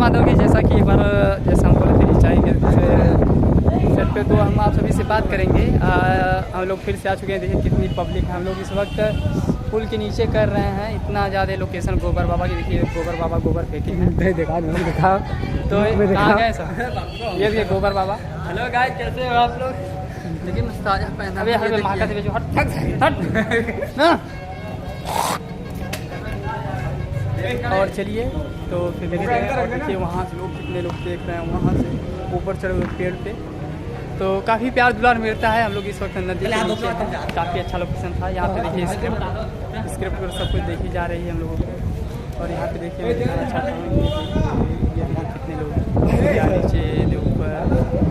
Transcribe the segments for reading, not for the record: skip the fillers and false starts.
महादेव की जैसा कि एक बार जैसा हम बोले थे जाएंगे सेट पे, तो हम आप सभी से बात करेंगे। हम लोग फिर से आ चुके हैं, देखिए कितनी पब्लिक है। हम लोग इस वक्त पुल के नीचे कर रहे हैं, इतना ज़्यादा लोकेशन गोबर बाबा की। देखिए गोबर बाबा गोबर फेंके हैं, दिखा तो कहाँ गए सब, ये देखिए गोबर बाबा। हेलो गाइस, कैसे हो आप लोग? लेकिन ताजा पहना अभी हर महाका से बेचो, हट ना। और चलिए तो फिर देखिए वहाँ से लोग कितने लोग देख रहे हैं, वहाँ से ऊपर चढ़े हुए पेड़ पे। तो काफ़ी प्यार दुलार मिलता है। हम लोग इस वक्त नदी के नीचे हैं, काफ़ी अच्छा लोकेशन था। यहाँ पे देखिए स्क्रिप्ट पर सब कुछ देखी जा रही है हम लोगों को। और यहाँ पे देखिए मैं दिखाना चाहता हूँ ये हम लोग कितने लोग नीचे ऊपर,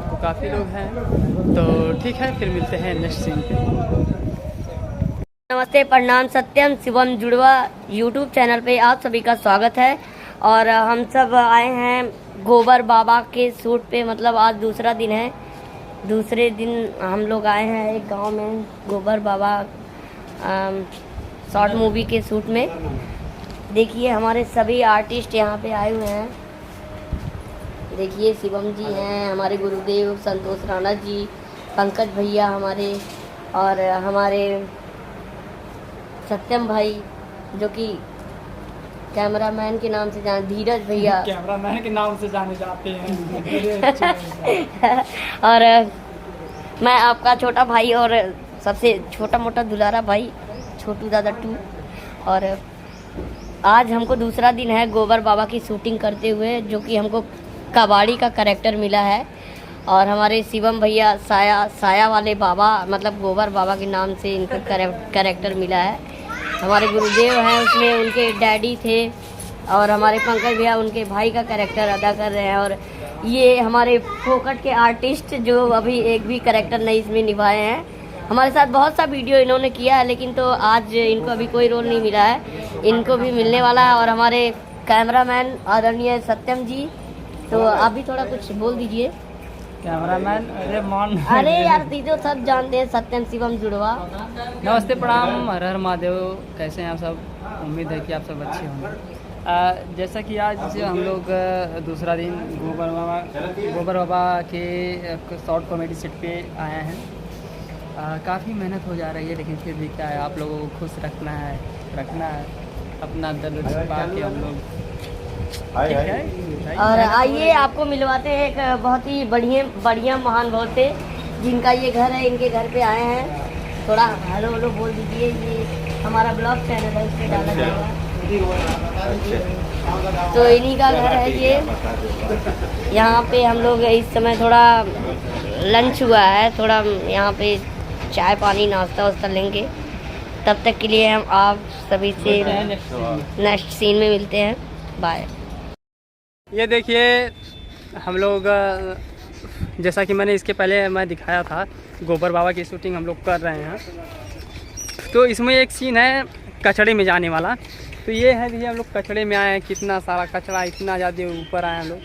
तो काफ़ी लोग हैं। तो ठीक है, फिर मिलते हैं नेक्स्ट सीन पे। नमस्ते, प्रणाम, सत्यम शिवम जुड़वा यूट्यूब चैनल पे आप सभी का स्वागत है। और हम सब आए हैं गोबर बाबा के शूट पे, मतलब आज दूसरा दिन है। दूसरे दिन हम लोग आए हैं एक गांव में गोबर बाबा शॉर्ट मूवी के शूट में। देखिए हमारे सभी आर्टिस्ट यहाँ पे आए हुए हैं। देखिए शिवम जी हैं, हमारे गुरुदेव संतोष राणा जी, पंकज भैया हमारे, और हमारे सत्यम भाई जो कि कैमरामैन के नाम से जाने, धीरज भैया कैमरामैन के नाम से जाने जाते हैं। और मैं आपका छोटा भाई और सबसे छोटा मोटा दुलारा भाई छोटू दादा 2। और आज हमको दूसरा दिन है गोबर बाबा की शूटिंग करते हुए, जो कि हमको कबाड़ी का कैरेक्टर मिला है। और हमारे शिवम भैया साया वाले बाबा, मतलब गोबर बाबा के नाम से इनका कैरेक्टर मिला है। हमारे गुरुदेव हैं, उसमें उनके डैडी थे। और हमारे पंकज भैया उनके भाई का कैरेक्टर अदा कर रहे हैं। और ये हमारे फोकट के आर्टिस्ट जो अभी एक भी कैरेक्टर नहीं इसमें निभाए हैं। हमारे साथ बहुत सा वीडियो इन्होंने किया है, लेकिन तो आज इनको अभी कोई रोल नहीं मिला है, इनको भी मिलने वाला है। और हमारे कैमरामैन आदरणीय सत्यम जी, तो आप भी थोड़ा कुछ बोल दीजिए। कैमरामैन अरे यार दीदो सब जानते हैं, सत्यम शिवम जुड़वा। नमस्ते, प्रणाम, हर हर महादेव। कैसे हैं आप सब? उम्मीद है कि आप सब अच्छे होंगे। जैसा कि आज हम लोग दूसरा दिन गोबर बाबा के शॉर्ट कॉमेडी सेट पे आए हैं। काफ़ी मेहनत हो जा रही है, लेकिन फिर भी क्या है, आप लोगों को खुश रखना है अपना दर्द छुपा के हम लोग। और आइए आपको मिलवाते हैं एक बहुत ही बढ़िया महान भक्त से, जिनका ये घर है, इनके घर पे आए हैं। थोड़ा हेलो हेलो बोल दीजिए। ये हमारा ब्लॉग चैनल है, उसमें डाला जाएगा। तो इन्हीं का घर है ये। यहाँ पे हम लोग इस समय थोड़ा लंच हुआ है, थोड़ा यहाँ पे चाय पानी नाश्ता वास्ता लेंगे। तब तक के लिए हम आप सभी से नेक्स्ट सीन में मिलते हैं। बाय। ये देखिए हम लोग, जैसा कि मैंने इसके पहले मैं दिखाया था, गोबर बाबा की शूटिंग हम लोग कर रहे हैं। तो इसमें एक सीन है कचड़े में जाने वाला। तो ये है देखिए, हम लोग कचड़े में आए हैं। कितना सारा कचड़ा, इतना ज़्यादा ऊपर आए हम लोग,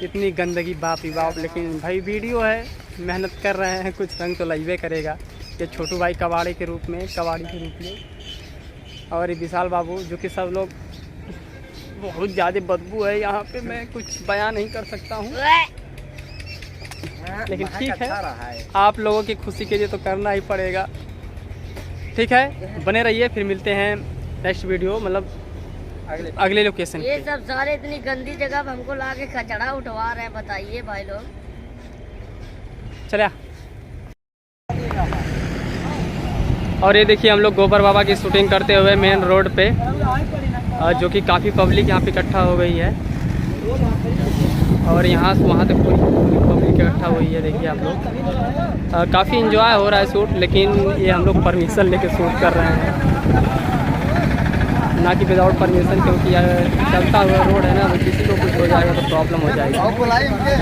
इतनी गंदगी, बाप रे बाप। लेकिन भाई वीडियो है, मेहनत कर रहे हैं, कुछ रंग तो लगवे करेगा। ये छोटू भाई कबाड़ी के रूप में, और ये विशाल बाबू, जो कि सब लोग, बहुत ज़्यादा बदबू है यहाँ पे, मैं कुछ बयान नहीं कर सकता हूँ। लेकिन ठीक है, आप लोगों की खुशी के लिए तो करना ही पड़ेगा। ठीक है, बने रहिए, फिर मिलते हैं नेक्स्ट वीडियो, मतलब अगले लोकेशन। ये सब सारे इतनी गंदी जगह पे हमको ला के कचड़ा उठवा रहे हैं, बताइए भाई लोग। चलिए। और ये देखिए हम लोग गोबर बाबा की शूटिंग करते हुए मेन रोड पे, जो कि काफ़ी पब्लिक यहाँ पे इकट्ठा हो गई है। और यहाँ से वहाँ तक पूरी पब्लिक इकट्ठा हुई है। देखिए आप लोग, काफ़ी इन्जॉय हो रहा है शूट। लेकिन ये हम लोग परमिशन लेके शूट कर रहे हैं, ना कि विदाउट परमिशन, क्योंकि चलता हुआ रोड है ना, तो किसी को कुछ हो जाएगा तो प्रॉब्लम हो जाएगी।